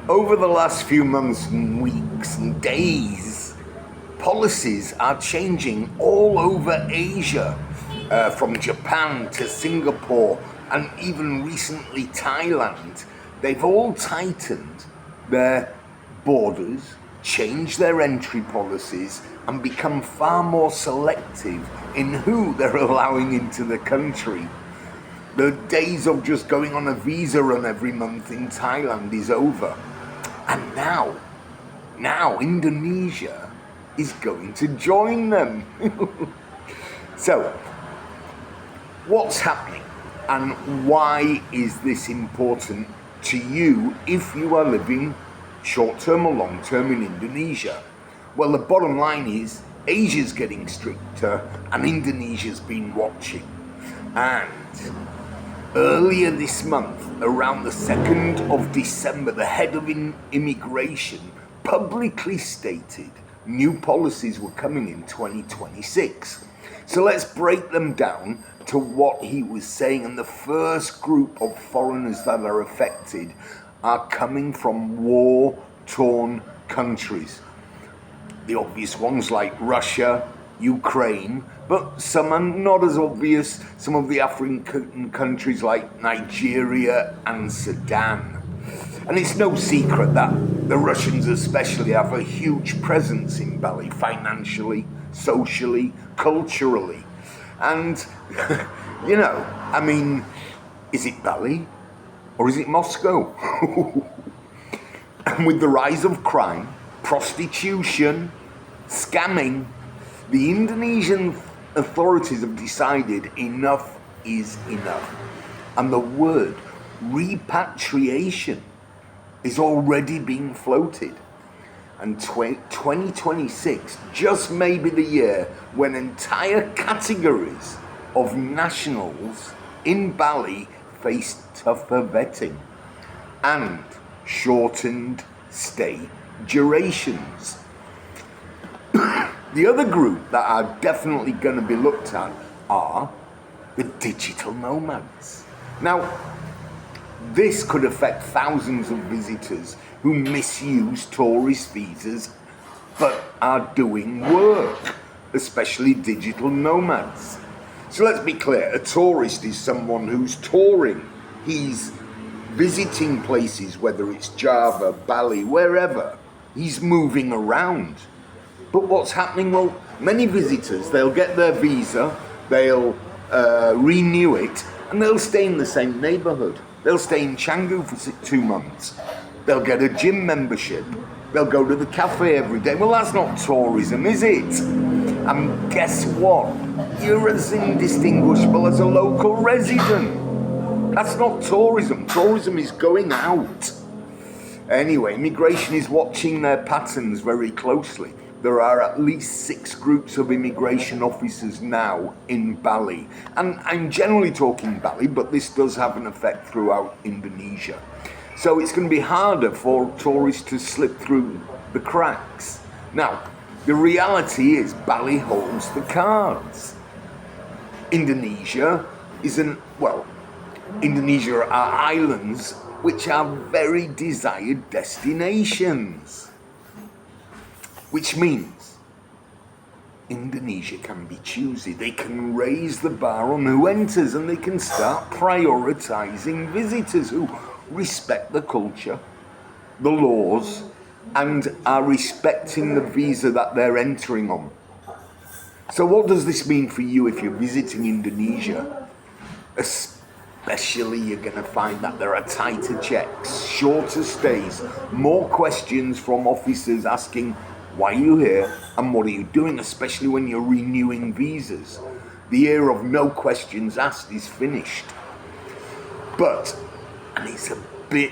Over the last few months and weeks and days, policies are changing all over Asia, from Japan to Singapore and even recently Thailand. They've all tightened their borders, changed their entry policies, and become far more selective in who they're allowing into the country. The days of just going on a visa run every month in Thailand is over. And now Indonesia is going to join them. So, what's happening and why is this important to you if you are living short-term or long-term in Indonesia? Well, the bottom line is Asia's getting stricter and Indonesia's been watching. And earlier this month, around the 2nd of December, the head of immigration publicly stated new policies were coming in 2026. So let's break them down to what he was saying. And the first group of foreigners that are affected are coming from war-torn countries. The obvious ones like Russia, Ukraine, but some are not as obvious. Some of the African countries like Nigeria and Sudan. And it's no secret that the Russians especially have a huge presence in Bali, financially, socially, culturally. And, is it Bali or is it Moscow? And with the rise of crime, prostitution, scamming, the Indonesian authorities have decided enough is enough. And the word repatriation is already being floated. And 2026 just may be the year when entire categories of nationals in Bali face tougher vetting and shortened stay durations. The other group that are definitely going to be looked at are the digital nomads. Now, this could affect thousands of visitors who misuse tourist visas but are doing work, especially digital nomads. So let's be clear, a tourist is someone who's touring. He's visiting places, whether it's Java, Bali, wherever. He's moving around. But what's happening? Well, many visitors, they'll get their visa, they'll renew it, and they'll stay in the same neighborhood. They'll stay in Canggu for 2 months. They'll get a gym membership. They'll go to the cafe every day. Well, that's not tourism, is it? And guess what? You're as indistinguishable as a local resident. That's not tourism. Tourism is going out. Anyway, immigration is watching their patterns very closely. There are at least 6 groups of immigration officers now in Bali. And I'm generally talking Bali, but this does have an effect throughout Indonesia. So it's going to be harder for tourists to slip through the cracks. Now, the reality is Bali holds the cards. Indonesia Indonesia are islands which are very desired destinations. Which means Indonesia can be choosy. They can raise the bar on who enters and they can start prioritizing visitors who respect the culture, the laws, and are respecting the visa that they're entering on. So what does this mean for you if you're visiting Indonesia? Especially you're going to find that there are tighter checks, shorter stays, more questions from officers asking, why are you here and what are you doing, especially when you're renewing visas. The era of no questions asked is finished. But, and it's a big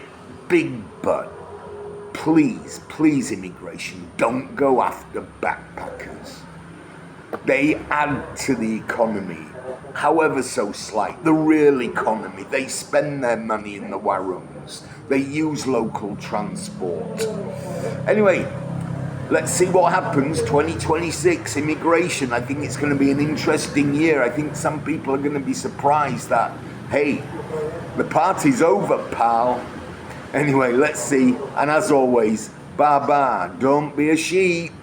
but, please immigration, don't go after backpackers. They add to the economy, however so slight, the real economy. They spend their money in the warungs. They use local transport. Anyway, let's see what happens. 2026 immigration. I think it's going to be an interesting year. I think some people are going to be surprised that, hey, the party's over, pal. Anyway, let's see. And as always, bye bye. Don't be a sheep.